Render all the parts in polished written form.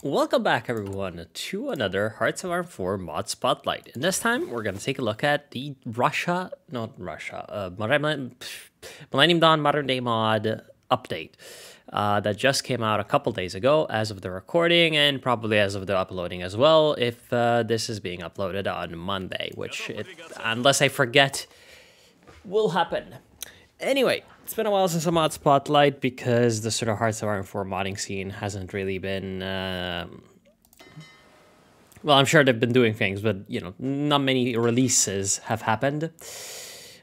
Welcome back, everyone, to another Hearts of Iron 4 mod spotlight. And this time, we're going to take a look at the Millennium Dawn Modern Day mod update that just came out a couple days ago as of the recording and probably as of the uploading as well, if this is being uploaded on Monday, which, unless I forget, will happen. Anyway, it's been a while since a mod spotlight because the sort of Hearts of Iron 4 modding scene hasn't really been, well, I'm sure they've been doing things, but, you know, not many releases have happened.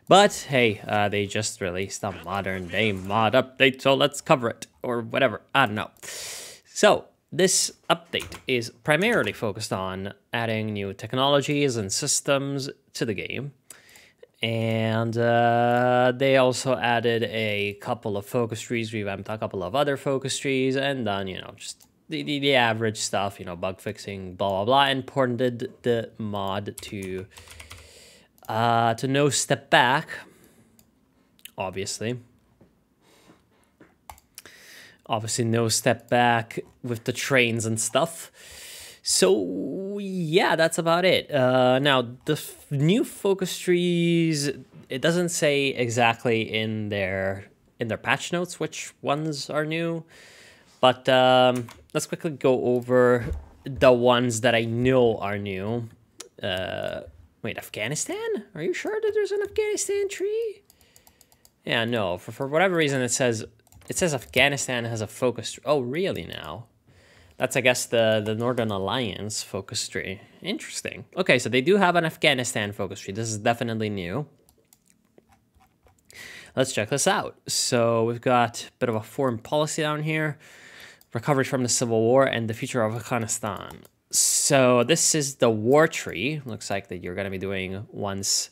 But, hey, they just released a modern day mod update, so let's cover it, or whatever, I don't know. So, this update is primarily focused on adding new technologies and systems to the game. And they also added a couple of focus trees, revamped a couple of other focus trees, and done, you know, just the average stuff, you know, bug fixing, blah, blah, blah, and ported the mod to no step back, obviously. Obviously, no step back with the trains and stuff. So, yeah, that's about it. Now, the new focus trees, it doesn't say exactly in their patch notes which ones are new. But let's quickly go over the ones that I know are new. Wait, Afghanistan? Are you sure that there's an Afghanistan tree? Yeah, no. For whatever reason, it says Afghanistan has a focus tree. Oh, really now? That's, I guess, the Northern Alliance focus tree. Interesting. Okay, so they do have an Afghanistan focus tree. This is definitely new. Let's check this out. So we've got a bit of a foreign policy down here. Recovery from the Civil War and the future of Afghanistan. So this is the war tree. Looks like that you're going to be doing once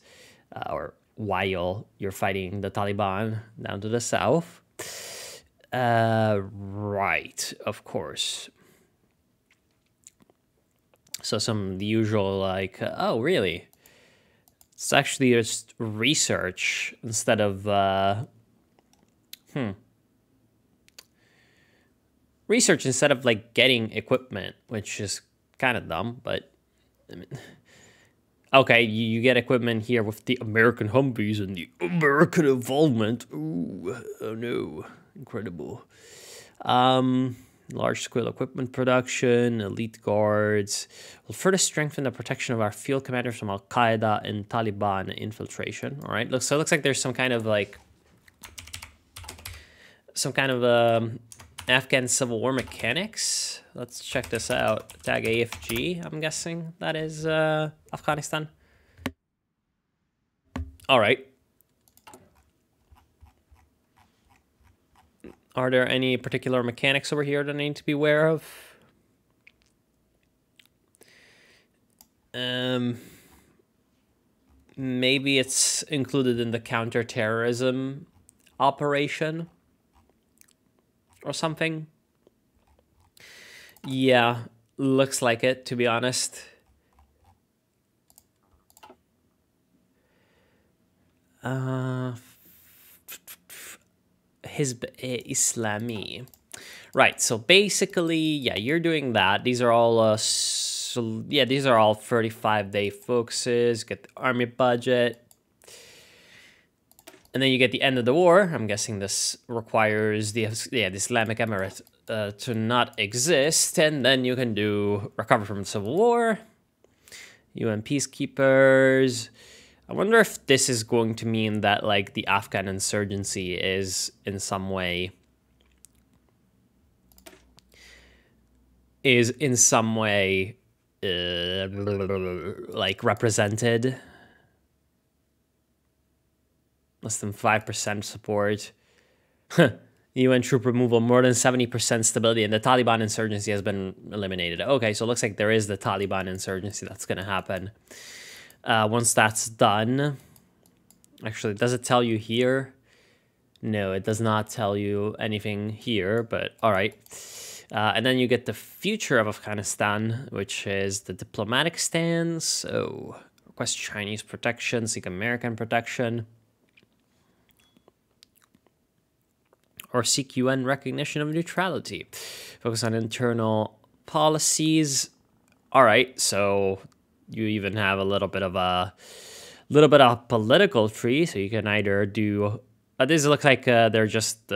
or while you're fighting the Taliban down to the south. Right, of course. So the usual, like, oh, really? It's actually just research instead of, research instead of, like, getting equipment, which is kind of dumb, but, I mean, okay, you get equipment here with the American Humvees and the American involvement. Ooh, oh no, incredible. Large-scale equipment production, elite guards, will further strengthen the protection of our field commanders from Al-Qaeda and Taliban infiltration. All right, so it looks like there's some kind of Afghan Civil War mechanics. Let's check this out. Tag AFG, I'm guessing that is Afghanistan. All right. Are there any particular mechanics over here that I need to be aware of? Maybe it's included in the counterterrorism operation or something. Yeah, looks like it, to be honest. Hizb Islami. Right, so basically, yeah, you're doing that. These are all, these are all 35-day focuses. Get the army budget. And then you get the end of the war. I'm guessing this requires the Islamic Emirate to not exist. And then you can do recover from the Civil War. UN Peacekeepers. I wonder if this is going to mean that, like, the Afghan insurgency is in some way like represented. Less than 5% support. UN troop removal, more than 70% stability, and the Taliban insurgency has been eliminated. Okay, so it looks like there is the Taliban insurgency that's going to happen. Once that's done, actually, does it tell you here? No, it does not tell you anything here, but all right. And then you get the future of Afghanistan, which is the diplomatic stance. So, request Chinese protection, seek American protection, or seek UN recognition of neutrality. Focus on internal policies. All right, so you even have a little bit of political tree, so you can either do. This looks like they're just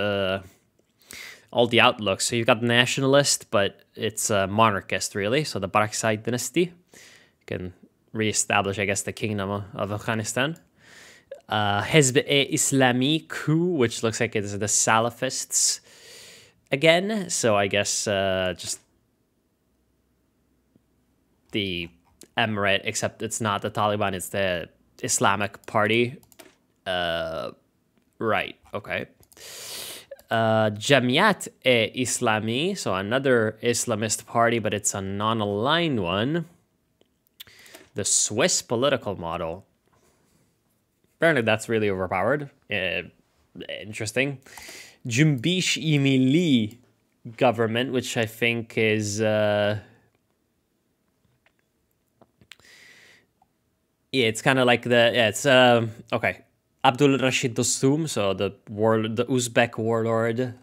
all the outlooks. So you've got nationalist, but it's monarchist really. So the Barakzai dynasty, you can reestablish, I guess, the kingdom of Afghanistan. Hezb-e-Islami coup, which looks like it's the Salafists again. So I guess just the emirate, except it's not the Taliban, it's the Islamic Party. Right, okay. Jamiat-e-Islami, so another Islamist party, but it's a non-aligned one. The Swiss political model. Apparently that's really overpowered. Interesting. Junbish-i-Milli government, which I think is... yeah, it's kind of like the... Yeah, it's... okay. Abdul Rashid Dostum, so the Uzbek warlord,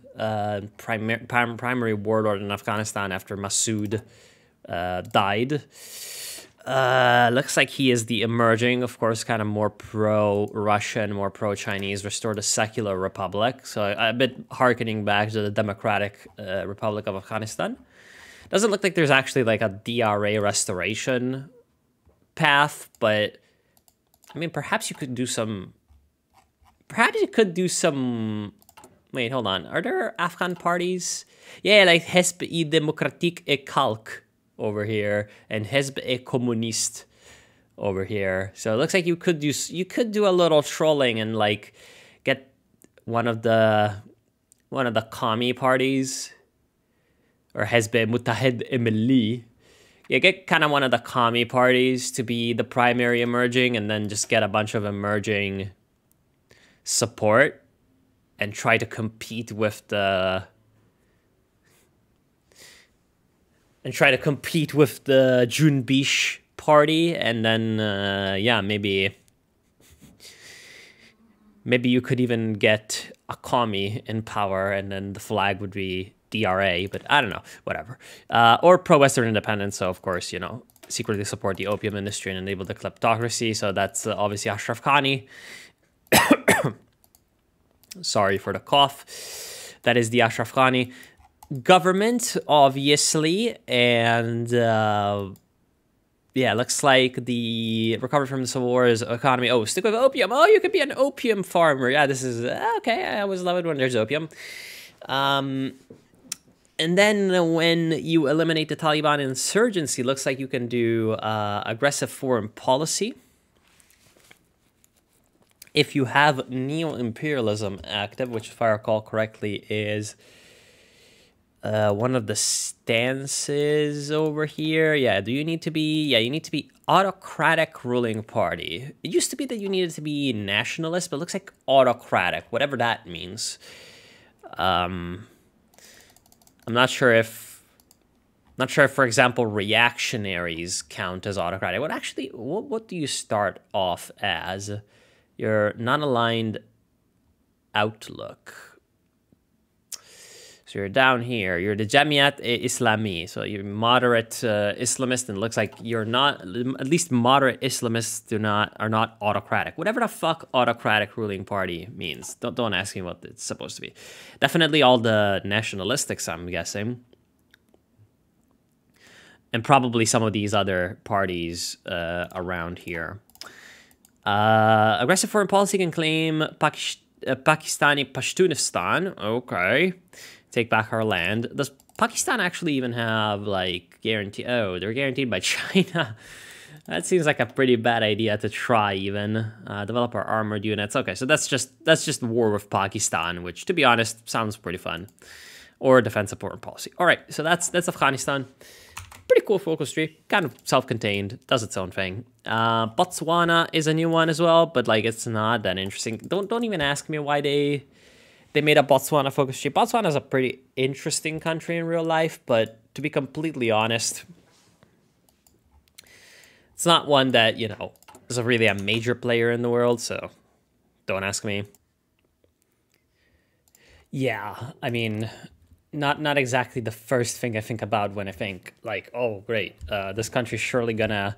primary warlord in Afghanistan after Massoud died. Looks like he is the emerging, of course, kind of more pro-Russian, more pro-Chinese, restored a secular republic. So a bit harkening back to the Democratic Republic of Afghanistan. Doesn't look like there's actually like a DRA restoration path, but I mean, perhaps you could do some... Perhaps you could do some... Wait, hold on. Are there Afghan parties? Yeah, like Hezb-e Demokratik e Kalk over here, and Hezb-e Kommunist over here. So it looks like you could do a little trolling and like get one of the commie parties, or Hezb-e Muttahid e Milli. You get kind of one of the commie parties to be the primary emerging, and then just get a bunch of emerging support and try to compete with the Junbish party, and then yeah, maybe you could even get a commie in power, and then the flag would be DRA, but I don't know, whatever. Or pro-Western independence, so of course, you know, secretly support the opium industry and enable the kleptocracy, so that's obviously Ashraf Ghani. Sorry for the cough. That is the Ashraf Ghani government, obviously, and yeah, looks like the recovery from the Civil War's economy. Oh, stick with opium. Oh, you could be an opium farmer. Yeah, this is okay. I always love it when there's opium. And then when you eliminate the Taliban insurgency, looks like you can do aggressive foreign policy. If you have neo-imperialism active, which if I recall correctly is one of the stances over here. Yeah, you need to be autocratic ruling party. It used to be that you needed to be nationalist, but it looks like autocratic, whatever that means. I'm not sure if, for example, reactionaries count as autocratic. What do you start off as? Your non-aligned outlook. So you're down here. You're the Jamiat-e-Islami. So you're moderate Islamist, and it looks like you're not, at least moderate Islamists are not autocratic. Whatever the fuck autocratic ruling party means. Don't ask me what it's supposed to be. Definitely all the nationalistics, I'm guessing. And probably some of these other parties around here. Aggressive foreign policy can claim Pakistani Pashtunistan. Okay. Take back our land. Does Pakistan actually even have, like, guarantee? Oh, they're guaranteed by China. That seems like a pretty bad idea to try, even. Develop our armored units. Okay, so that's just war with Pakistan, which, to be honest, sounds pretty fun. Or defensive foreign policy. All right, so that's Afghanistan. Pretty cool focus tree, kind of self-contained, does its own thing. Botswana is a new one as well, but like it's not that interesting. Don't even ask me why they made a Botswana focus tree. Botswana is a pretty interesting country in real life, but to be completely honest, it's not one that, you know, is really a major player in the world, so don't ask me. Yeah, I mean, not exactly the first thing I think about when I think like, oh great, this country's surely gonna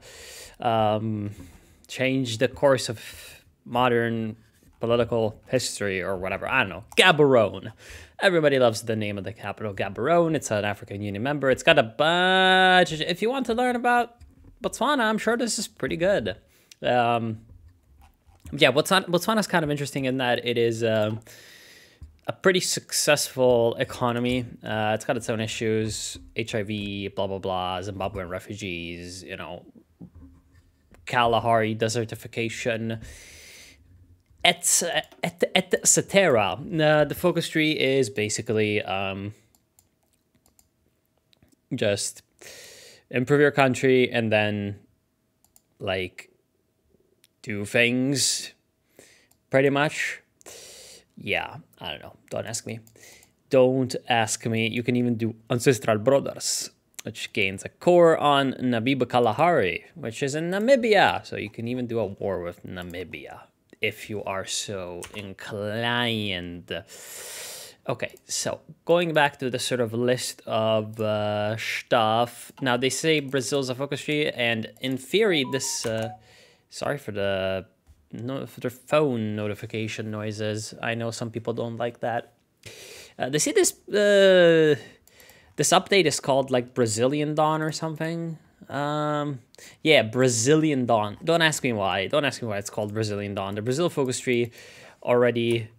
change the course of modern political history or whatever. I don't know. Gaborone. Everybody loves the name of the capital, Gaborone. It's an African Union member. It's got a bunch of, if you want to learn about Botswana, I'm sure this is pretty good. Yeah, Botswana's kind of interesting in that it is a pretty successful economy. It's got its own issues, HIV, blah, blah, blah, Zimbabwean refugees, you know, Kalahari desertification, etc. The focus tree is basically just improve your country and then like do things pretty much. Yeah, I don't know. Don't ask me. Don't ask me. You can even do Ancestral Brothers, which gains a core on Nabiba Kalahari, which is in Namibia. So you can even do a war with Namibia if you are so inclined. Okay, so going back to the sort of list of stuff. Now they say Brazil's a focus tree, and in theory this... sorry for the phone notification noises. I know some people don't like that. They say this this update is called like Brazilian Dawn or something. Yeah, Brazilian Dawn. Don't ask me why. Don't ask me why it's called Brazilian Dawn. The Brazil focus tree already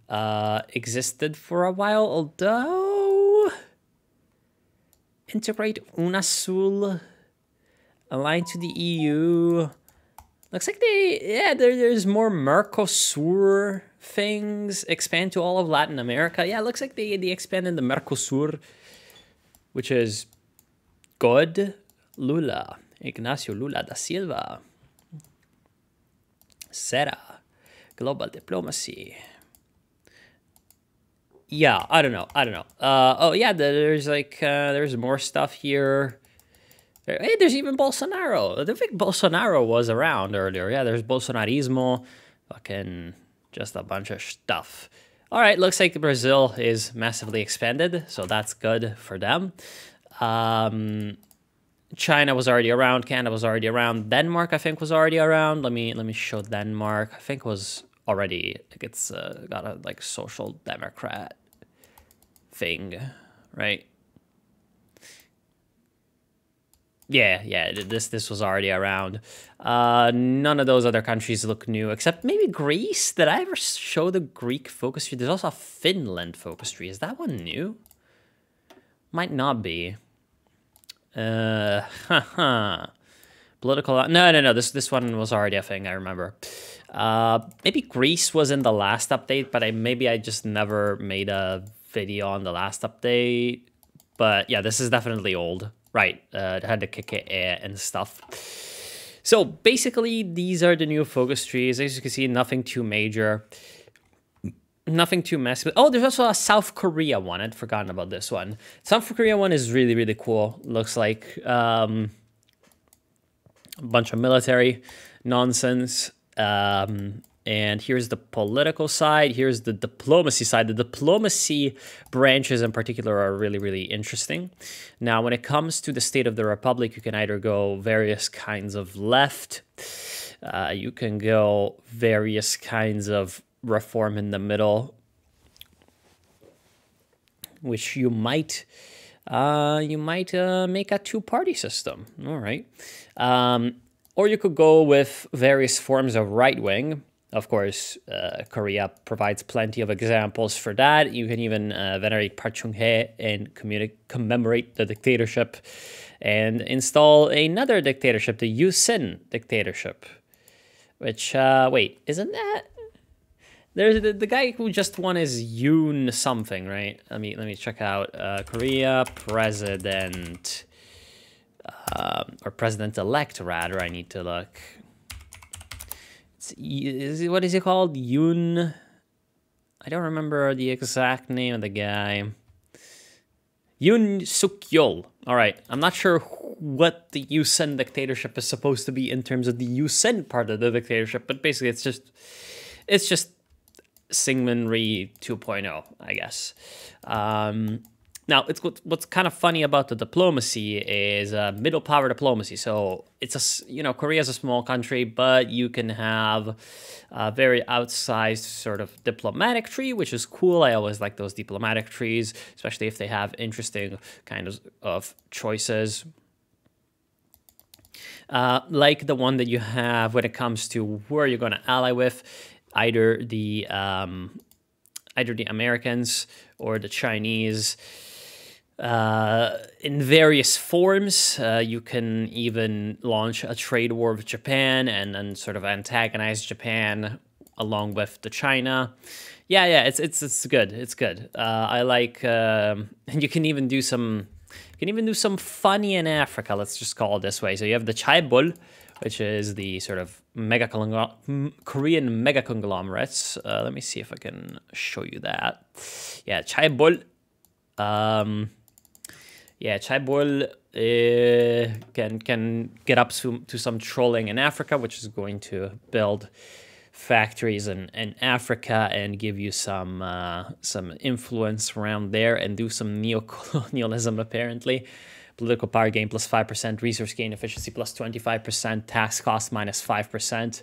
existed for a while, although integrate UNASUL, aligned to the EU. Looks like there's more Mercosur things, expand to all of Latin America. Yeah, it looks like they expanded the Mercosur, which is good. Lula, Ignacio Lula da Silva. Sera, global diplomacy. Yeah, I don't know. Oh yeah, there's like, there's more stuff here. Hey, there's even Bolsonaro. I think Bolsonaro was around earlier. Yeah, there's Bolsonarismo. Fucking just a bunch of stuff. All right, looks like Brazil is massively expanded, so that's good for them. China was already around. Canada was already around. Denmark, I think, was already around. Let me show Denmark. I think was already, like, it's got a like social democrat thing, right? Yeah, this was already around. None of those other countries look new, except maybe Greece. Did I ever show the Greek focus tree? There's also a Finland focus tree. Is that one new? Might not be. Political. No. This one was already a thing. I remember. Maybe Greece was in the last update, but maybe I just never made a video on the last update. But yeah, this is definitely old. Right, had to kick it and stuff. So basically, these are the new focus trees. As you can see, nothing too major, nothing too messy. Oh, there's also a South Korea one. I'd forgotten about this one. South Korea one is really, really cool. Looks like a bunch of military nonsense. And here's the political side. Here's the diplomacy side. The diplomacy branches in particular are really, really interesting. Now, when it comes to the state of the republic, you can either go various kinds of left. You can go various kinds of reform in the middle, which you might make a two-party system. All right. Or you could go with various forms of right-wing. Of course, Korea provides plenty of examples for that. You can even venerate Park Chung-hee and commemorate the dictatorship and install another dictatorship, the Yusin dictatorship. Which, wait, isn't that... There's the guy who just won is Yoon something, right? Let me check out Korea president, or president-elect, rather. I need to look... What is he called? Yoon. I don't remember the exact name of the guy. Yoon Suk-yeol. All right. I'm not sure what the Yusen dictatorship is supposed to be in terms of the Yusen part of the dictatorship, but basically it's just Syngman Rhee 2.0, I guess. Now, what's kind of funny about the diplomacy is middle power diplomacy. So it's Korea is a small country, but you can have a very outsized sort of diplomatic tree, which is cool. I always like those diplomatic trees, especially if they have interesting kind of choices. Like the one that you have when it comes to where you're going to ally with, either the Americans or the Chinese. In various forms, you can even launch a trade war with Japan and sort of antagonize Japan along with the China. Yeah, it's good. It's good. I like, and you can even do some. You can even do some funny in Africa. Let's just call it this way. So you have the Chaebol, which is the sort of Korean mega conglomerates. Let me see if I can show you that. Yeah, Chaebol. Yeah, Chaebol can get up to some trolling in Africa, which is going to build factories in Africa and give you some influence around there and do some neocolonialism, apparently. Political power gain plus 5%, resource gain efficiency plus 25%, tax cost minus 5%.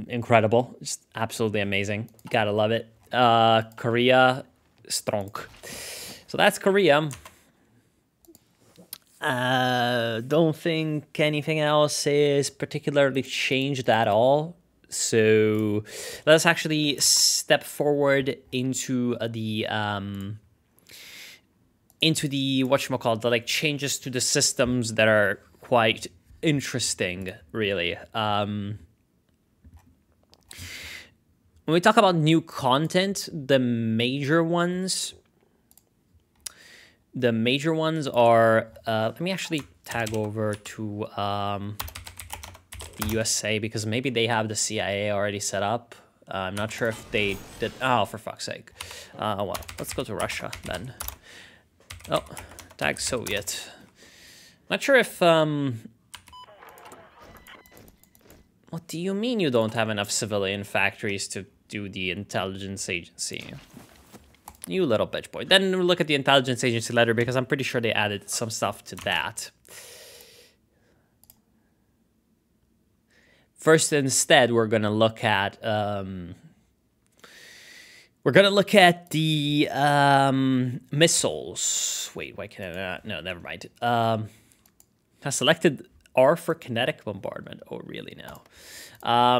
Incredible. Just absolutely amazing. You gotta love it. Korea, strong. So that's Korea. Don't think anything else is particularly changed at all. So let's actually step forward into the whatchamacallit, the like changes to the systems that are quite interesting, really. When we talk about new content, the major ones are, let me actually tag over to the USA, because maybe they have the CIA already set up. I'm not sure if they did. Oh, for fuck's sake. Well, let's go to Russia then. Oh, tag Soviet. Not sure if, what do you mean you don't have enough civilian factories to do the intelligence agency? You little bitch boy. Then look at the intelligence agency letter, because I'm pretty sure they added some stuff to that. First, instead, we're gonna look at the missiles. Wait, why can I not? No, never mind. I selected R for kinetic bombardment. Oh, really now?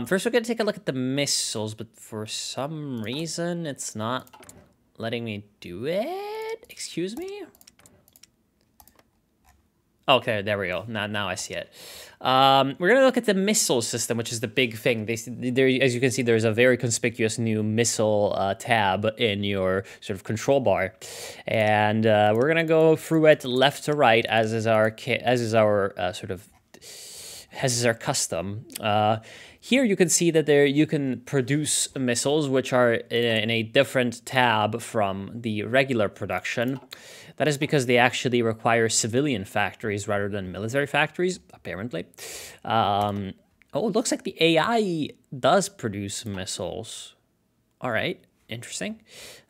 First, we're gonna take a look at the missiles, but for some reason, it's not letting me do it. Excuse me. Okay, there we go. Now I see it. We're gonna look at the missile system, which is the big thing. There, as you can see, there's a very conspicuous new missile tab in your sort of control bar, and we're gonna go through it left to right, as is our custom. Here you can see that you can produce missiles, which are in a different tab from the regular production. That is because they actually require civilian factories rather than military factories, apparently. Oh, it looks like the AI does produce missiles. All right, interesting.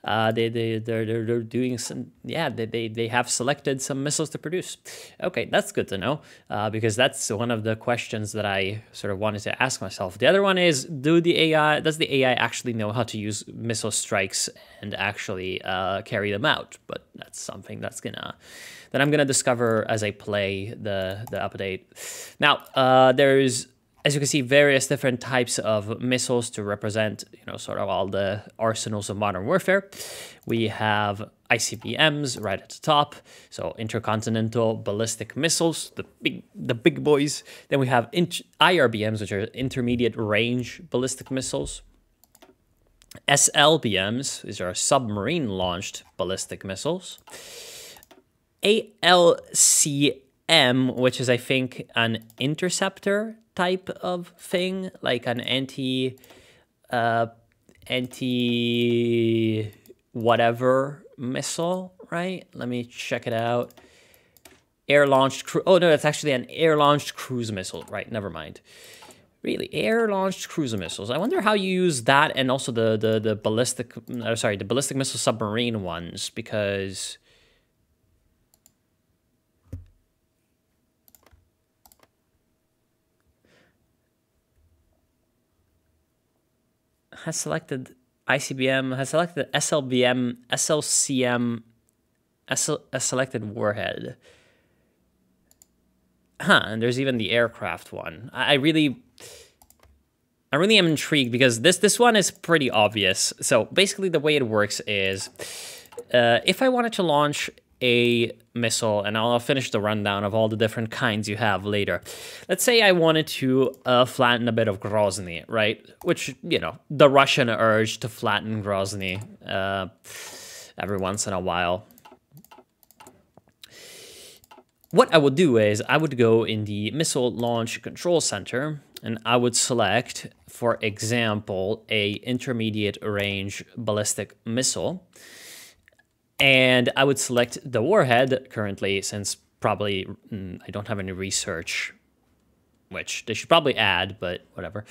They're doing some, yeah, they have selected some missiles to produce. Okay, that's good to know, because that's one of the questions that I sort of wanted to ask myself. The other one is, does the AI actually know how to use missile strikes and actually carry them out? But that's something that I'm gonna discover as I play the update. Now, there's, as you can see, various different types of missiles to represent, sort of all the arsenals of modern warfare. We have ICBMs right at the top, so intercontinental ballistic missiles, the big boys. Then we have IRBMs, which are intermediate range ballistic missiles. SLBMs, these are submarine launched ballistic missiles. ALCM, which is, I think, an interceptor type of thing, like an anti whatever missile, right? Let me check it out. Oh no, that's actually an air-launched cruise missile, right? Never mind. Really, air-launched cruise missiles. I wonder how you use that, and also the ballistic, the ballistic missile submarine ones, because has selected ICBM, has selected SLBM, SLCM, a selected warhead. Huh, and there's even the aircraft one. I really am intrigued because this one is pretty obvious. So basically the way it works is, if I wanted to launch a missile, and I'll finish the rundown of all the different kinds you have later. Let's say I wanted to flatten a bit of Grozny, right? Which, you know, the Russian urge to flatten Grozny every once in a while. What I would do is I would go in the Missile Launch Control Center, and I would select, for example, a intermediate range ballistic missile. And I would select the warhead currently, since probably I don't have any research, which they should probably add, but whatever.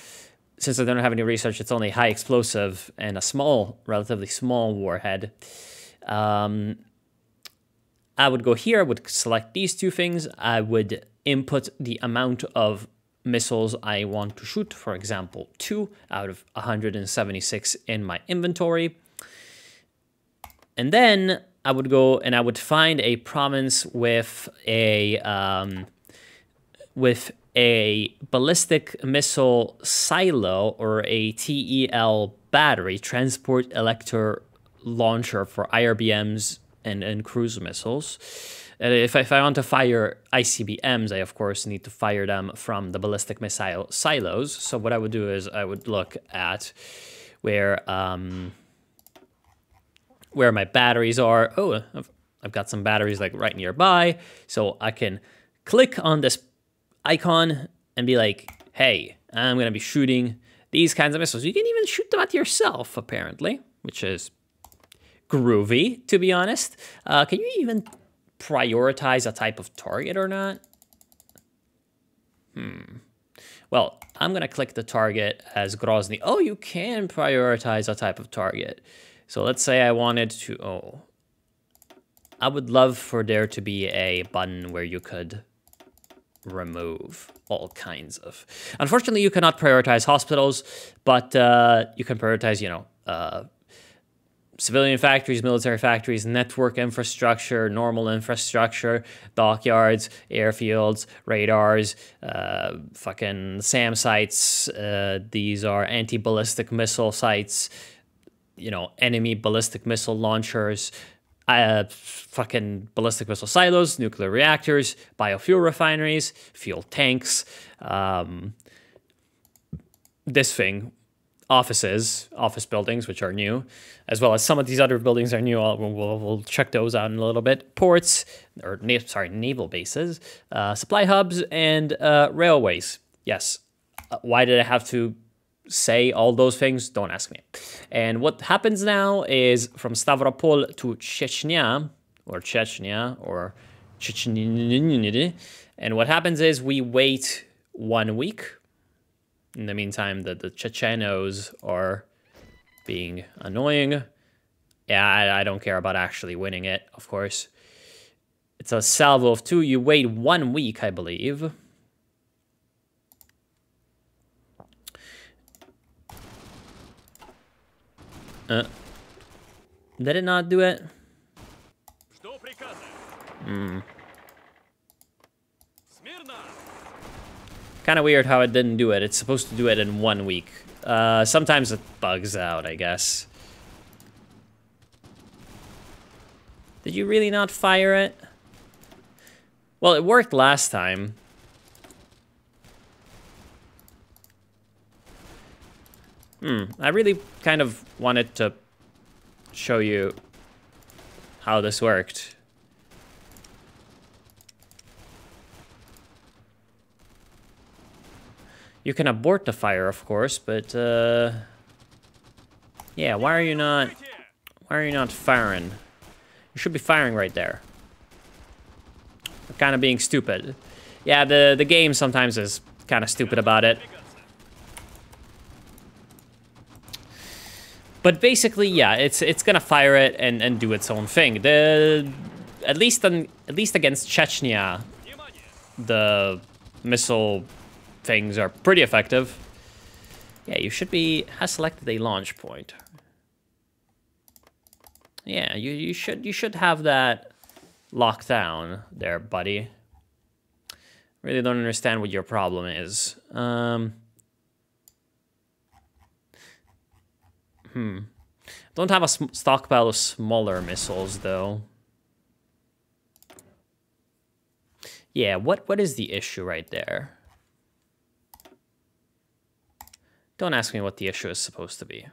Since I don't have any research, it's only high explosive and a small, relatively small warhead. I would go here, I would select these two things. I would input the amount of missiles I want to shoot, for example, 2 out of 176 in my inventory. And then I would go and I would find a province with a ballistic missile silo, or a TEL battery, transport elector launcher for IRBMs and cruise missiles. If I want to fire ICBMs, I of course need to fire them from the ballistic missile silos. So what I would do is I would look at where my batteries are. Oh, I've got some batteries like right nearby. So I can click on this icon and be like, hey, I'm gonna be shooting these kinds of missiles. You can even shoot them at yourself, apparently, which is groovy, to be honest. Can you even prioritize a type of target or not? Well, I'm gonna click the target as Grozny. Oh, you can prioritize a type of target. So let's say I wanted to, I would love for there to be a button where you could remove all kinds of. Unfortunately, you cannot prioritize hospitals, but you can prioritize, you know, civilian factories, military factories, network infrastructure, normal infrastructure, dockyards, airfields, radars, fucking SAM sites. These are anti-ballistic missile sites, you know, enemy ballistic missile launchers, fucking ballistic missile silos, nuclear reactors, biofuel refineries, fuel tanks, this thing, office buildings, which are new, as well as some of these other buildings are new. We'll check those out in a little bit. Ports, or naval bases, supply hubs, and railways. Yes. Why did I have to say all those things? Don't ask me. And what happens now is from Stavropol to Chechnya, or Chechnya, and what happens is we wait 1 week. In the meantime, the Chechenos are being annoying. Yeah, I don't care about actually winning it, of course. It's a salvo of 2. You wait 1 week, I believe. Did it not do it? Kind of weird how it didn't do it. It's supposed to do it in 1 week. Sometimes it bugs out, I guess. Did you really not fire it? Well, it worked last time. I really kind of wanted to show you how this worked. You can abort the fire, of course, but yeah, why are you not firing? You should be firing right there. You're kind of being stupid. Yeah, the game sometimes is kind of stupid about it. But basically, yeah, it's gonna fire it and do its own thing. At least against Chechnya, the missile things are pretty effective. Yeah, you should has selected a launch point. Yeah, you should have that locked down there, buddy. Really don't understand what your problem is. Don't have a stockpile of smaller missiles though. Yeah, what is the issue right there? Don't ask me what the issue is supposed to be.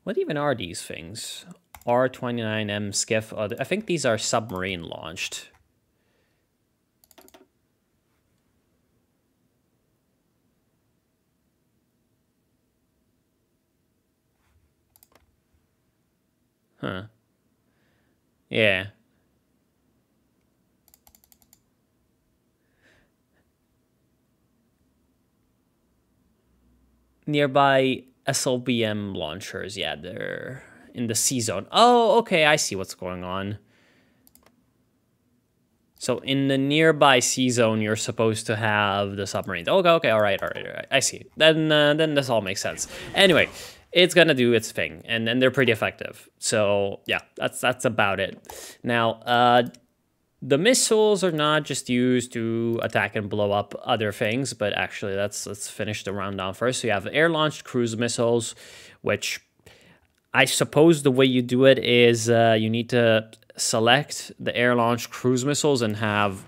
What even are these things? R-29M skiff. I think these are submarine launched. Huh. Yeah. Nearby SLBM launchers. Yeah, they're in the C zone. Oh, okay, I see what's going on. So in the nearby C zone, you're supposed to have the submarines. Okay, all right. I see. Then this all makes sense. Anyway, it's gonna do its thing, and then they're pretty effective. So yeah, that's about it. Now, the missiles are not just used to attack and blow up other things, but actually let's finish the rundown first. So you have air-launched cruise missiles, which I suppose the way you do it is you need to select the air-launched cruise missiles and have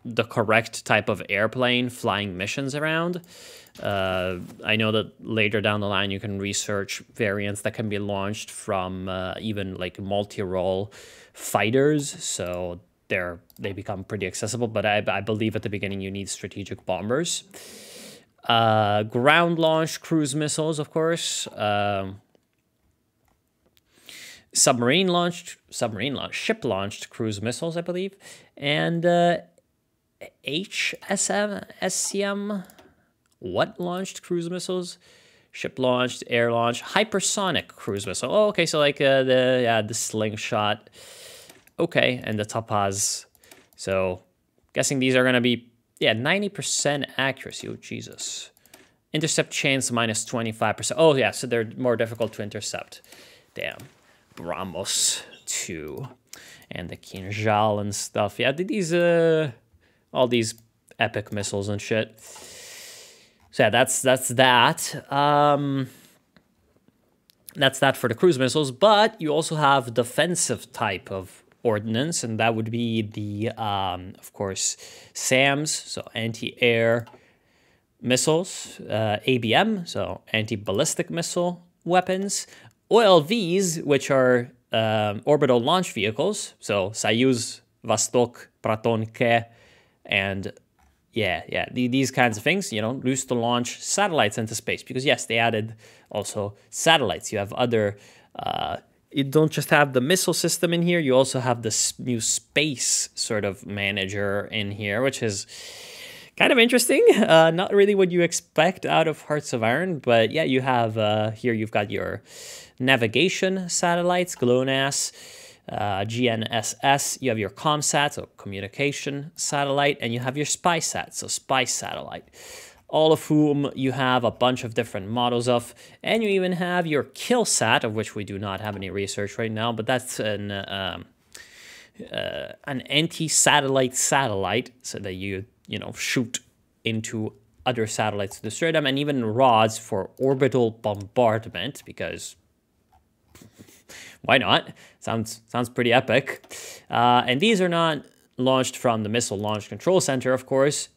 the correct type of airplane flying missions around. I know that later down the line you can research variants that can be launched from even like multi-role fighters, so they become pretty accessible, but I believe at the beginning you need strategic bombers. Ground-launched cruise missiles, of course. Ship-launched cruise missiles, I believe. And SCM, what launched cruise missiles? Ship-launched, air-launched, hypersonic cruise missile. Oh, okay, so like the slingshot. Okay, and the topaz. So, guessing these are going to be, 90% accuracy. Oh, Jesus. Intercept chance minus 25%. Oh, yeah, so they're more difficult to intercept. Damn. Brahmos 2. And the Kinjal and stuff. Yeah, these, all these epic missiles and shit. So, yeah, that's that. That's that for the cruise missiles, but you also have defensive type of ordnance, and that would be the, of course, SAMs, so anti-air missiles, ABM, so anti-ballistic missile weapons, OLVs, which are orbital launch vehicles, so Soyuz, Vostok, Proton-K, and these kinds of things, used to launch satellites into space, because yes, they added also satellites. You have other, you don't just have the missile system in here, you also have this new space sort of manager in here, which is kind of interesting. Not really what you expect out of Hearts of Iron, but yeah, you have, here you've got your navigation satellites, GLONASS, GNSS, you have your ComSat, so communication satellite, and you have your SpySat, so spy satellite, all of whom you have a bunch of different models of, and you even have your KillSat, of which we do not have any research right now, but that's an anti-satellite satellite, so that you shoot into other satellites to destroy them, and even rods for orbital bombardment, because why not? Sounds pretty epic. And these are not launched from the Missile Launch Control Center, of course.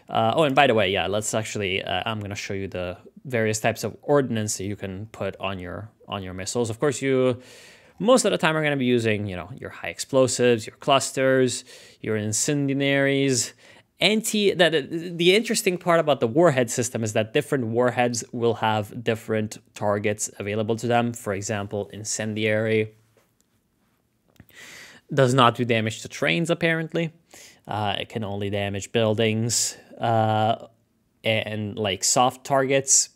Oh, and by the way, yeah, let's actually, I'm going to show you the various types of ordnance that you can put on your missiles. Of course, you most of the time are going to be using, your high explosives, your clusters, your incendiaries. The interesting part about the warhead system is that different warheads will have different targets available to them. For example, incendiary does not do damage to trains, apparently. It can only damage buildings and like soft targets.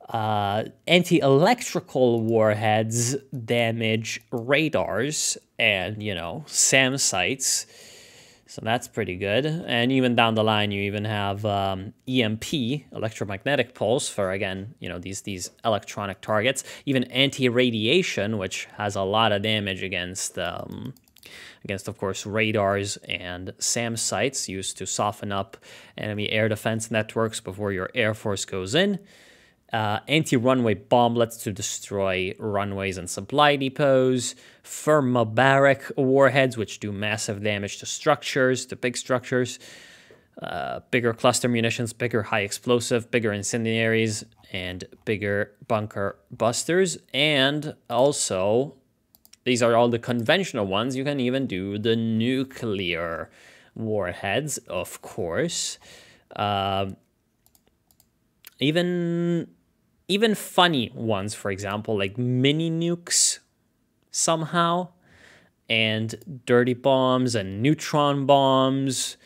Anti-electrical warheads damage radars and, you know, SAM sites. So that's pretty good. And even down the line, you even have EMP, electromagnetic pulse, for, again, you know, these electronic targets. Even anti-radiation, which has a lot of damage against, of course, radars and SAM sites, used to soften up enemy air defense networks before your Air Force goes in. Anti-runway bomblets to destroy runways and supply depots, thermobaric warheads, which do massive damage to structures, to big structures, bigger cluster munitions, bigger high explosive, bigger incendiaries, and bigger bunker busters. And also, these are all the conventional ones. You can even do the nuclear warheads, of course. Even funny ones, for example, like mini nukes somehow, and dirty bombs and neutron bombs.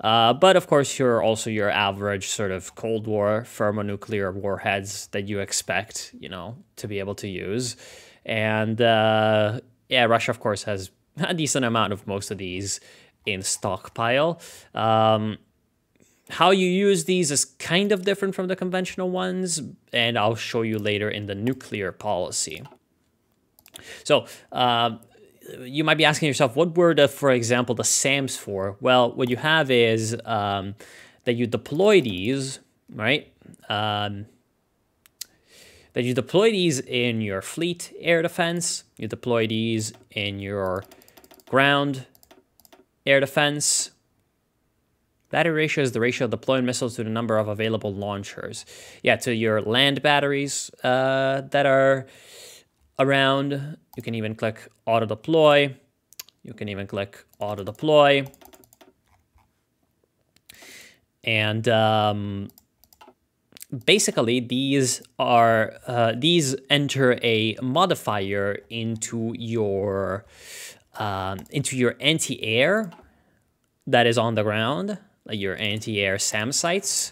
But of course, you're also your average sort of Cold War thermonuclear warheads that you expect, you know, to be able to use. And yeah, Russia, of course, has a decent amount of most of these in stockpile. How you use these is kind of different from the conventional ones, and I'll show you later in the nuclear policy. So you might be asking yourself, what were for example, the SAMs for? Well, what you have is that you deploy these, right? That you deploy these in your fleet air defense. You deploy these in your ground air defense. Battery ratio is the ratio of deployed missiles to the number of available launchers. Yeah, to your land batteries that are around. You can even click auto deploy. You can even click auto deploy. And basically, these enter a modifier into your anti-air that is on the ground. Like your anti-air SAM sites.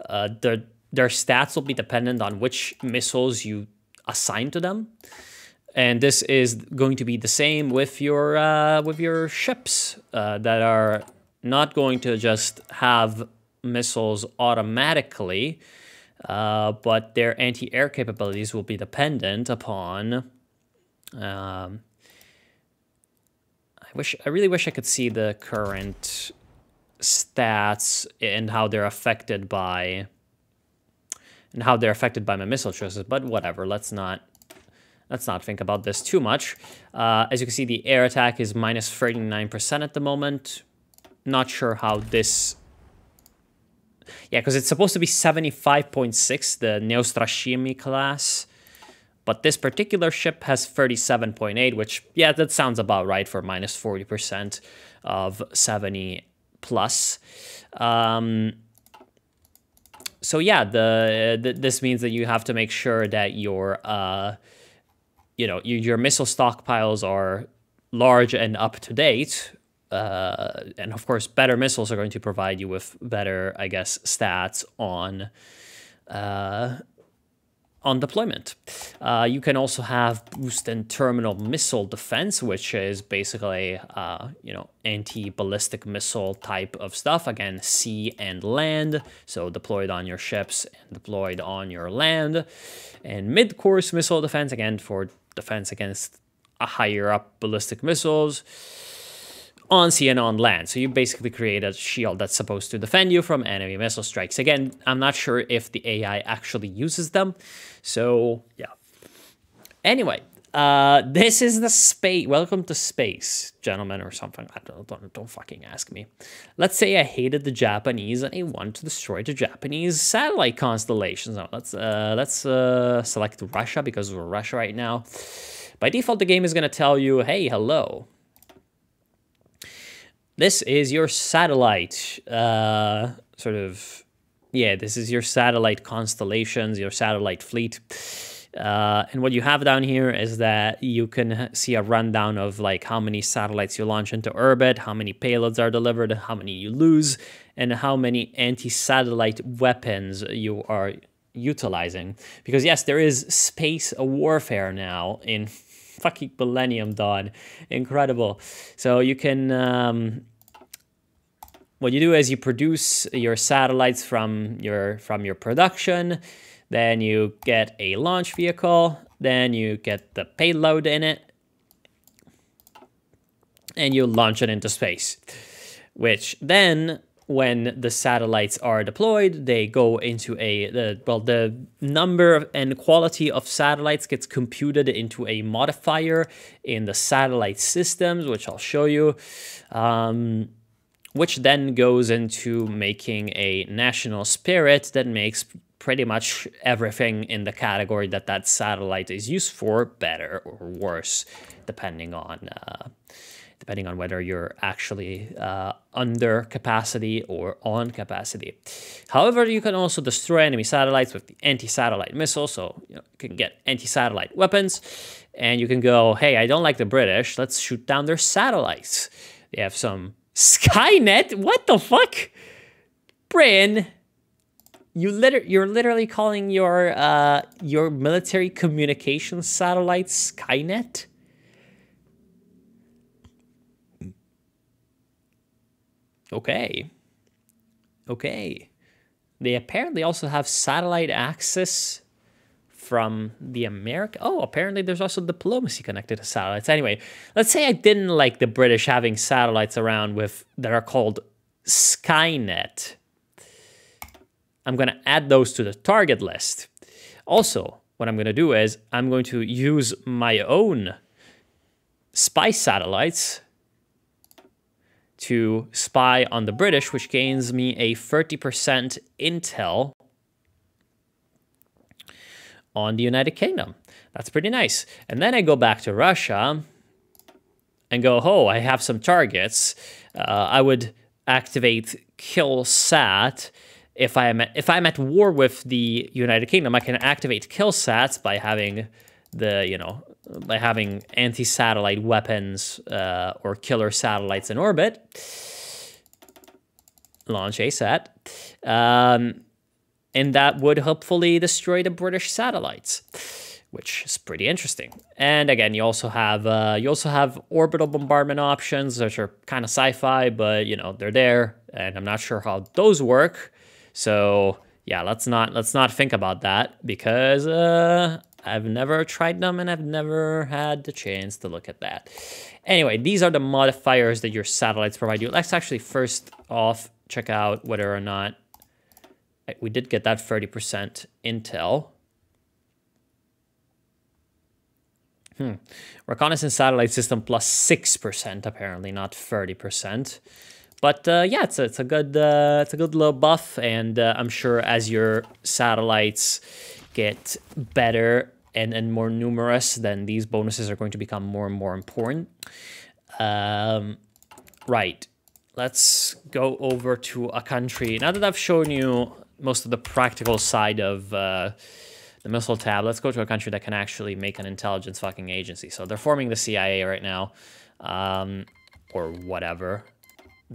Their stats will be dependent on which missiles you assign to them, and this is going to be the same with your ships that are not going to just have missiles automatically, but their anti-air capabilities will be dependent upon. I really wish I could see the current stats and how they're affected by my missile choices, but whatever. Let's not think about this too much. As you can see, the air attack is minus 39% at the moment. Not sure how this. Yeah, because it's supposed to be 75.6, the Neostrashimi class. But this particular ship has 37.8, which, yeah, that sounds about right for minus 40% of 70 plus. So yeah, this means that you have to make sure that your missile stockpiles are large and up to date. And of course, better missiles are going to provide you with better, I guess, stats on deployment. You can also have boost and terminal missile defense, which is basically, anti-ballistic missile type of stuff. Again, sea and land, so deployed on your ships and deployed on your land. And mid-course missile defense, again, for defense against a higher up ballistic missiles on sea and on land. So you basically create a shield that's supposed to defend you from enemy missile strikes. Again, I'm not sure if the AI actually uses them. So, yeah. Anyway, this is the space. Welcome to space, gentlemen, or something. I don't fucking ask me. Let's say I hated the Japanese and I want to destroy the Japanese satellite constellations. Now, let's select Russia because we're Russia right now. By default, the game is going to tell you, hey, hello. This is your satellite, this is your satellite constellations, your satellite fleet. And what you have down here is that you can see a rundown of like how many satellites you launch into orbit, how many payloads are delivered, how many you lose, and how many anti-satellite weapons you are utilizing. Because yes, there is space warfare now in fucking Millennium Dawn. Incredible. So you can what you do is you produce your satellites from your production, then you get a launch vehicle, then you get the payload in it, and you launch it into space, which then when the satellites are deployed, they go into the number and quality of satellites gets computed into a modifier in the satellite systems, which I'll show you, which then goes into making a national spirit that makes pretty much everything in the category that satellite is used for better or worse, depending on whether you're actually under capacity or on capacity. However, you can also destroy enemy satellites with the anti-satellite missile, so you can get anti-satellite weapons, and you can go, hey, I don't like the British, let's shoot down their satellites. They have some Skynet? What the fuck? Brian, you're literally calling your military communications satellite Skynet? Okay. They apparently also have satellite access from the America. Oh, apparently there's also diplomacy connected to satellites. Anyway, let's say I didn't like the British having satellites around that are called Skynet. I'm going to add those to the target list. Also, what I'm going to do is I'm going to use my own spy satellites to spy on the British, which gains me a 30% intel on the United Kingdom. That's pretty nice. And then I go back to Russia and go, oh, I have some targets. I would activate Kill Sat. If I'm at war with the United Kingdom, I can activate Kill Sats by having by having anti-satellite weapons or killer satellites in orbit. Launch ASAT. And that would hopefully destroy the British satellites, which is pretty interesting. And again, you also have orbital bombardment options, which are kind of sci-fi, but they're there, and I'm not sure how those work. So yeah, let's not think about that, because I've never tried them and I've never had the chance to look at that. Anyway, these are the modifiers that your satellites provide you. Let's actually first off check out whether or not we did get that 30% intel. Reconnaissance satellite system plus 6%, apparently, not 30%. But yeah, it's a good little buff, and I'm sure as your satellites get better and more numerous, then these bonuses are going to become more and more important. Right, let's go over to a country. Now that I've shown you most of the practical side of the missile tab, let's go to a country that can actually make an intelligence fucking agency. So they're forming the CIA right now, or whatever.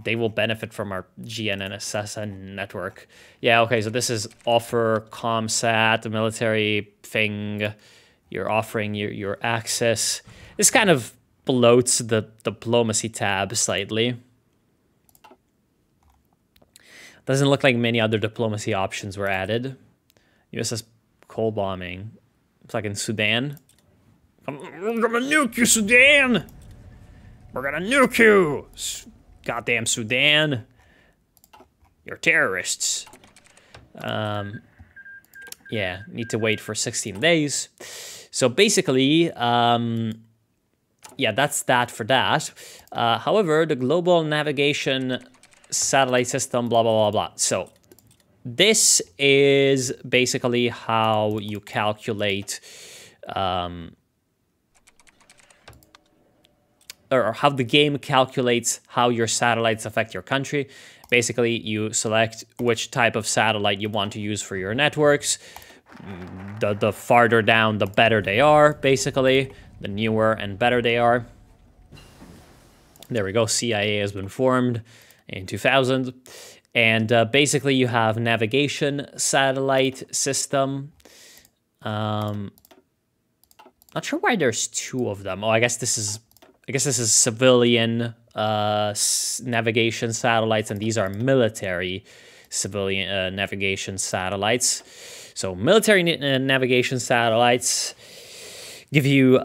They will benefit from our GNSS network. Yeah, okay, so this is offer ComSat, the military thing. You're offering your access. This kind of bloats the diplomacy tab slightly. Doesn't look like many other diplomacy options were added. USS coal bombing. It's like in Sudan. We're gonna nuke you, Sudan! We're gonna nuke you! Goddamn Sudan. You're terrorists. Yeah, need to wait for 16 days. So basically, yeah, that's that for that. However, the global navigation satellite system, blah, blah, blah, blah. So this is basically how you calculate, or how the game calculates how your satellites affect your country. Basically, you select which type of satellite you want to use for your networks. The farther down, the better they are, basically. The newer and better they are. There we go, CIA has been formed in 2000. And basically you have navigation satellite system. Not sure why there's two of them. Oh, I guess this is civilian navigation satellites, and these are military civilian navigation satellites. So military navigation satellites give you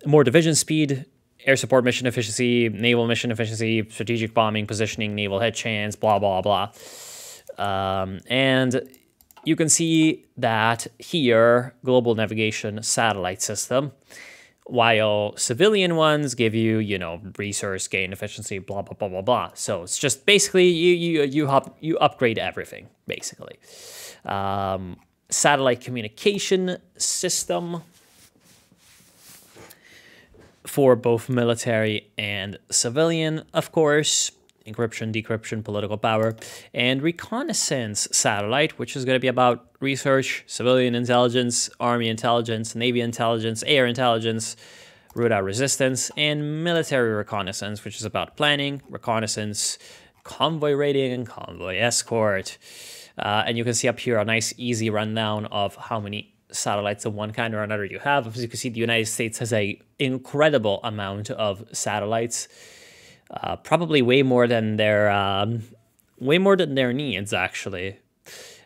more division speed, air support mission efficiency, naval mission efficiency, strategic bombing, positioning, naval hit chance, blah, blah, blah. And you can see that here, global navigation satellite system, while civilian ones give you, you know, resource gain efficiency, blah, blah, blah, blah, blah. So it's just basically you upgrade everything, basically. Satellite communication system for both military and civilian, of course. Encryption, decryption, political power, and reconnaissance satellite, which is going to be about research, civilian intelligence, army intelligence, navy intelligence, air intelligence, root out resistance, and military reconnaissance, which is about planning, reconnaissance, convoy raiding, and convoy escort. And you can see up here a nice, easy rundown of how many satellites of one kind or another you have. As you can see, the United States has an incredible amount of satellites. Probably way more than their needs, actually.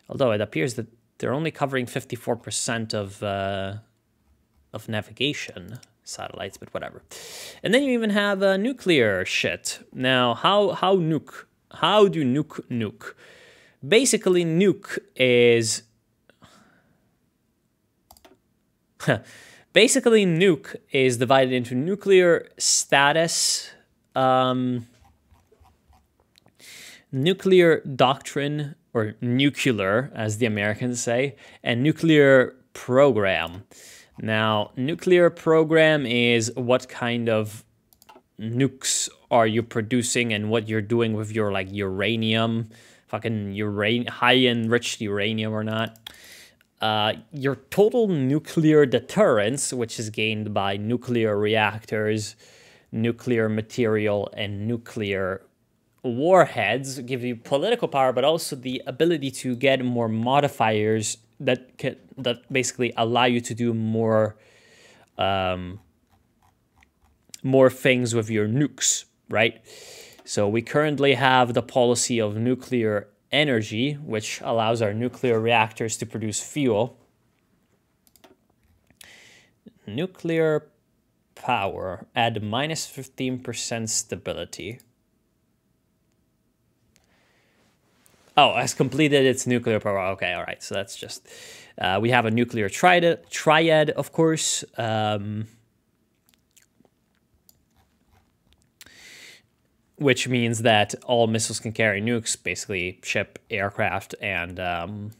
Although it appears that they're only covering 54% of navigation satellites, but whatever. And then you even have nuclear shit. Now, how do nuke? Basically, nuke is divided into nuclear status, nuclear doctrine, or nuclear, as the Americans say, and nuclear program. Now, nuclear program is what kind of nukes are you producing and what you're doing with your, like, uranium, high enriched uranium or not. Your total nuclear deterrence, which is gained by nuclear reactors, nuclear material, and nuclear warheads, give you political power, but also the ability to get more modifiers that basically allow you to do more things with your nukes, right? So we currently have the policy of nuclear energy, which allows our nuclear reactors to produce fuel. Nuclear power, add -15% stability. Oh, has completed its nuclear power. Okay, all right. So that's just... we have a nuclear triad, of course. Which means that all missiles can carry nukes, basically ship, aircraft, and...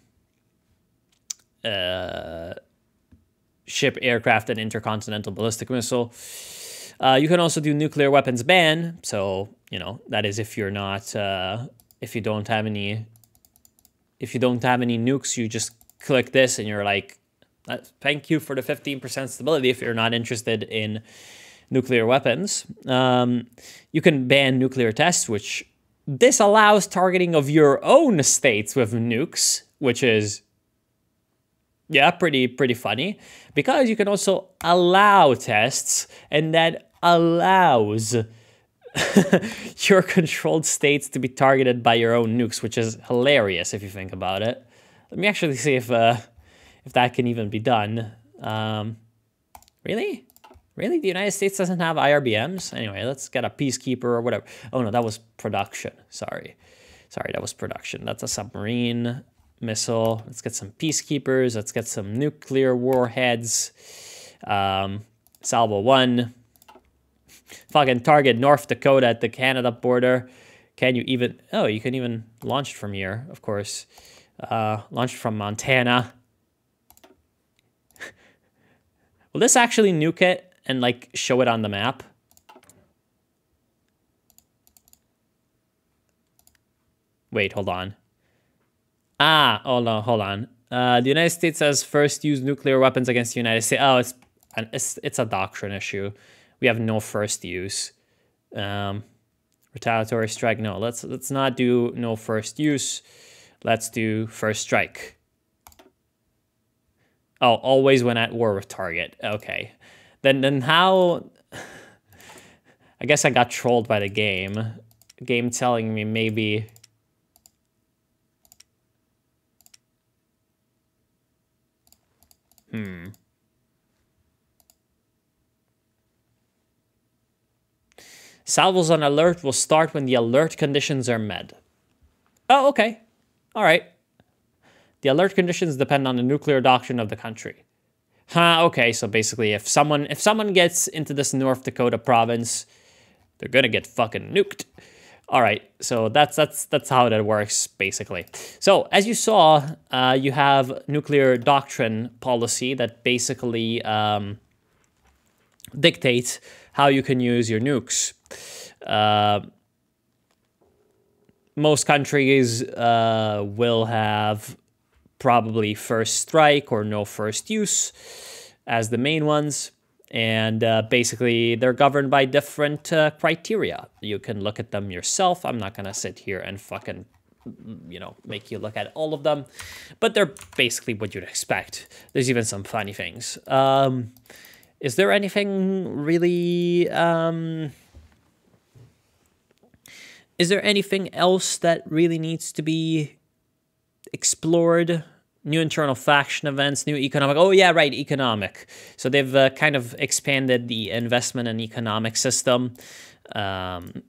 ship, aircraft, and intercontinental ballistic missile. You can also do nuclear weapons ban. So, you know, that is if you're not... if you don't have any nukes, you just click this and you're like, thank you for the 15% stability if you're not interested in nuclear weapons. You can ban nuclear tests, which this allows targeting of your own states with nukes, which is, yeah, pretty funny, because you can also allow tests, and that allows your controlled states to be targeted by your own nukes, which is hilarious if you think about it. Let me actually see if that can even be done. Really? Really? The United States doesn't have IRBMs? Anyway, let's get a peacekeeper or whatever. Oh, no, that was production. Sorry, that was production. That's a submarine missile. Let's get some peacekeepers. Let's get some nuclear warheads. Salvo 1. Fucking target North Dakota at the Canada border. Can you even... Oh, you can even launch it from here, of course. Launch from Montana. Will this actually nuke it and, like, show it on the map? Wait, hold on. Oh no, hold on. The United States has first used nuclear weapons against the United States. Oh, it's a doctrine issue. We have no first use. Retaliatory strike. No, let's not do no first use. Let's do first strike. Oh, always when at war with target. Okay. Then how... I guess I got trolled by the game. Game telling me maybe... Salvos on alert will start when the alert conditions are met. Oh, okay. All right. The alert conditions depend on the nuclear doctrine of the country. Okay, so basically if someone gets into this North Dakota province, they're gonna get fucking nuked. All right, so that's how that works, basically. So as you saw, you have nuclear doctrine policy that basically dictates how you can use your nukes. Most countries will have probably first strike or no first use as the main ones. And basically, they're governed by different criteria. You can look at them yourself. I'm not going to sit here and fucking, make you look at all of them. But they're basically what you'd expect. There's even some funny things. Is there anything really... is there anything else that really needs to be explored? New internal faction events, new economic... Oh, yeah, right, economic. So they've kind of expanded the investment and economic system. And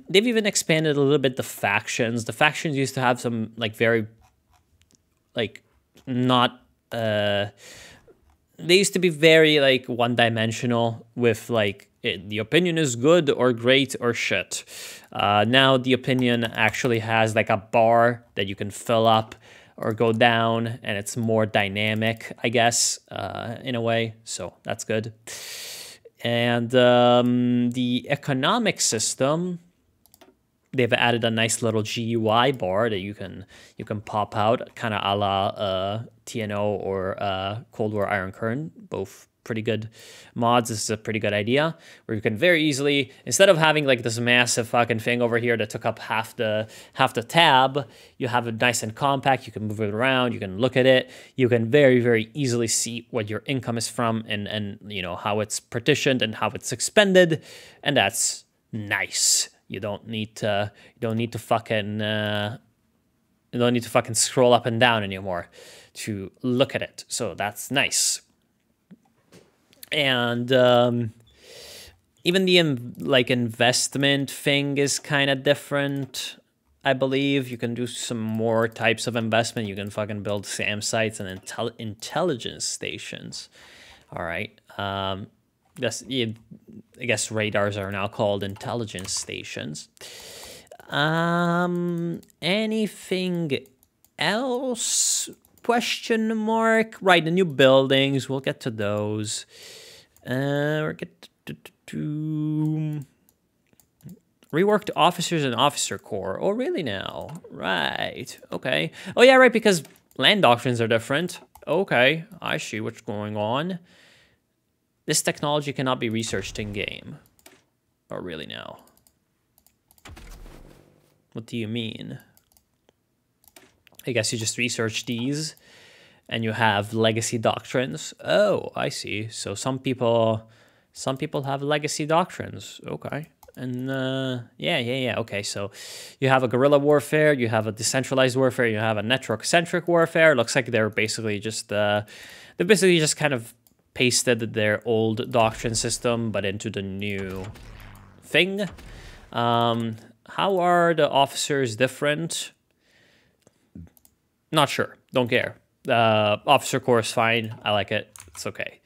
they've even expanded a little bit the factions. The factions used to have some, very... not... they used to be very, one-dimensional with, the opinion is good or great or shit. Now the opinion actually has, a bar that you can fill up or go down, and it's more dynamic, I guess, in a way. So that's good. And the economic system, they've added a nice little GUI bar that you can pop out, kind of a la TNO or Cold War Iron Current, both pretty good mods. This is a pretty good idea where you can very easily, instead of having this massive fucking thing over here that took up half the tab, you have it nice and compact. You can move it around, you can look at it, you can very, very easily see what your income is from and how it's partitioned and how it's expended, and that's nice. You don't need to fucking scroll up and down anymore to look at it. So that's nice. And even the investment thing is kind of different, I believe. You can do some more types of investment. You can fucking build SAM sites and intelligence stations. All right. I guess radars are now called intelligence stations. Anything else? Question mark. Right, the new buildings. We'll get to those. We'll get to reworked officers and officer corps. Oh, really now? Right. Okay. Oh, yeah, right, because land doctrines are different. Okay, I see what's going on. This technology cannot be researched in-game. Oh, really now? What do you mean? I guess you just research these and you have legacy doctrines. Oh, I see. So some people have legacy doctrines. Okay. And yeah. Okay, so you have a guerrilla warfare, you have a decentralized warfare, you have a network-centric warfare. It looks like they're basically just kind of pasted their old doctrine system but into the new thing. How are the officers different? Not sure. Don't care. Officer corps is fine. I like it. It's okay.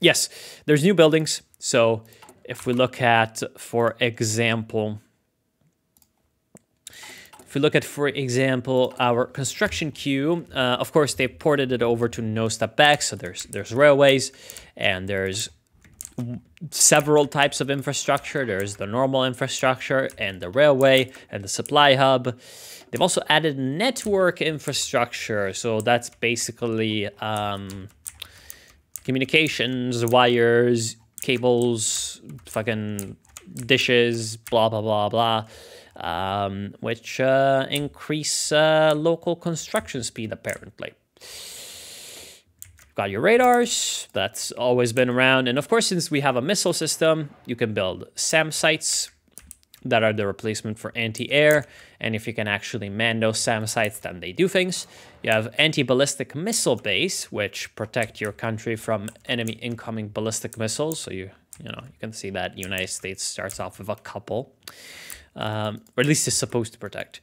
Yes, there's new buildings. So if we look at, for example, our construction queue, of course, they ported it over to no step back. So there's railways and there's several types of infrastructure. There's the normal infrastructure and the railway and the supply hub. They've also added network infrastructure. So that's basically communications, wires, cables, fucking dishes, blah, blah, blah, blah, which increase local construction speed, apparently. Got your radars, that's always been around. And of course, since we have a missile system, you can build SAM sites that are the replacement for anti-air. And if you can actually man those SAM sites, then they do things. You have anti-ballistic missile base, which protect your country from enemy incoming ballistic missiles. So you can see that United States starts off with a couple, or at least is supposed to protect.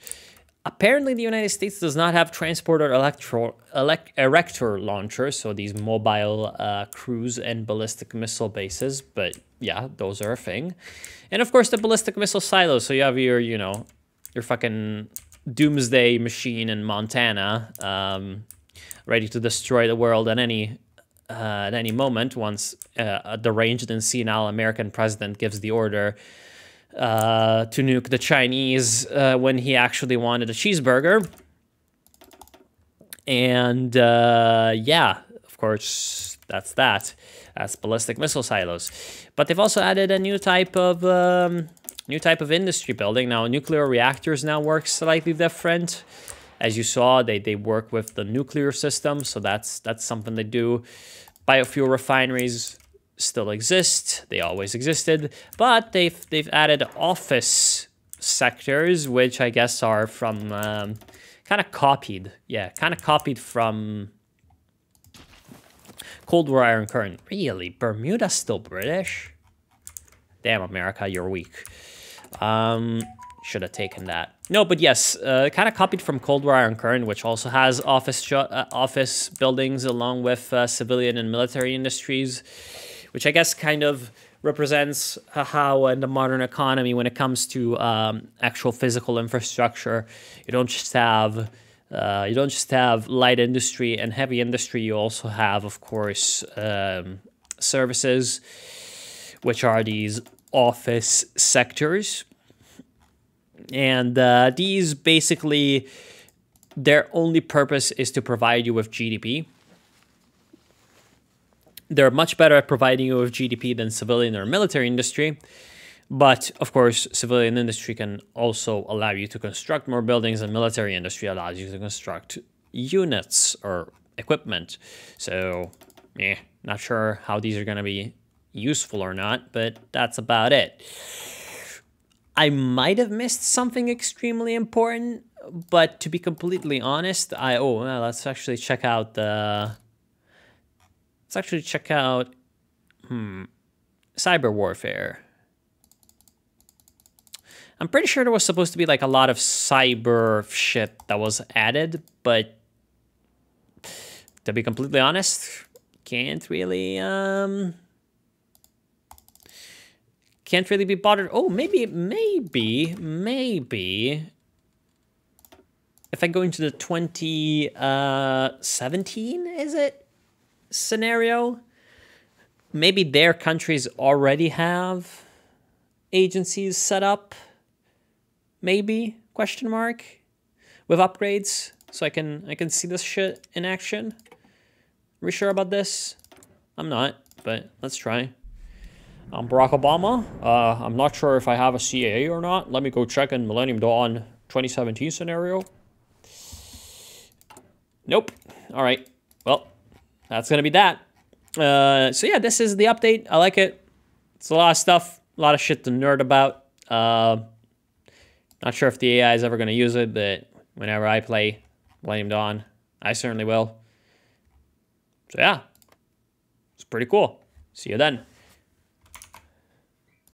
Apparently, the United States does not have transporter erector launchers, so these mobile cruise and ballistic missile bases. But yeah, those are a thing. And of course, the ballistic missile silos. So you have your, your fucking doomsday machine in Montana, ready to destroy the world at any moment once a deranged and senile American president gives the order to nuke the Chinese when he actually wanted a cheeseburger. And yeah, of course, that's that. That's ballistic missile silos. But they've also added a new type of industry building. Now, nuclear reactors now work slightly different. As you saw, they work with the nuclear system, so that's something they do. Biofuel refineries still exist. They always existed, but they've added office sectors, which I guess are from kind of copied. Yeah, kind of copied from Cold War Iron Current. Really? Bermuda's still British? Damn, America, you're weak. Should have taken that. No, but yes, kind of copied from Cold War Iron Current, which also has office buildings along with civilian and military industries, which I guess kind of represents how in the modern economy, when it comes to actual physical infrastructure, you don't just have light industry and heavy industry. You also have, of course, services, which are these office sectors. And these basically, their only purpose is to provide you with GDP. They're much better at providing you with GDP than civilian or military industry. But, of course, civilian industry can also allow you to construct more buildings, and military industry allows you to construct units or equipment. So, not sure how these are going to be useful or not, but that's about it. I might have missed something extremely important, but to be completely honest, let's actually check out the... Let's actually check out cyber warfare. I'm pretty sure there was supposed to be like a lot of cyber shit that was added, but to be completely honest, can't really be bothered. Oh, maybe if I go into the 2017, is it? Scenario, maybe their countries already have agencies set up, maybe, question mark, with upgrades, so I can see this shit in action. Are we sure about this? I'm not, but let's try. I'm Barack Obama. I'm not sure if I have a CAA or not. Let me go check in Millennium Dawn 2017 scenario. Nope. All right. Well, that's going to be that. So yeah, this is the update. I like it. It's a lot of stuff, a lot of shit to nerd about. Not sure if the AI is ever going to use it, but whenever I play Millennium Dawn, I certainly will. So yeah, it's pretty cool. See you then.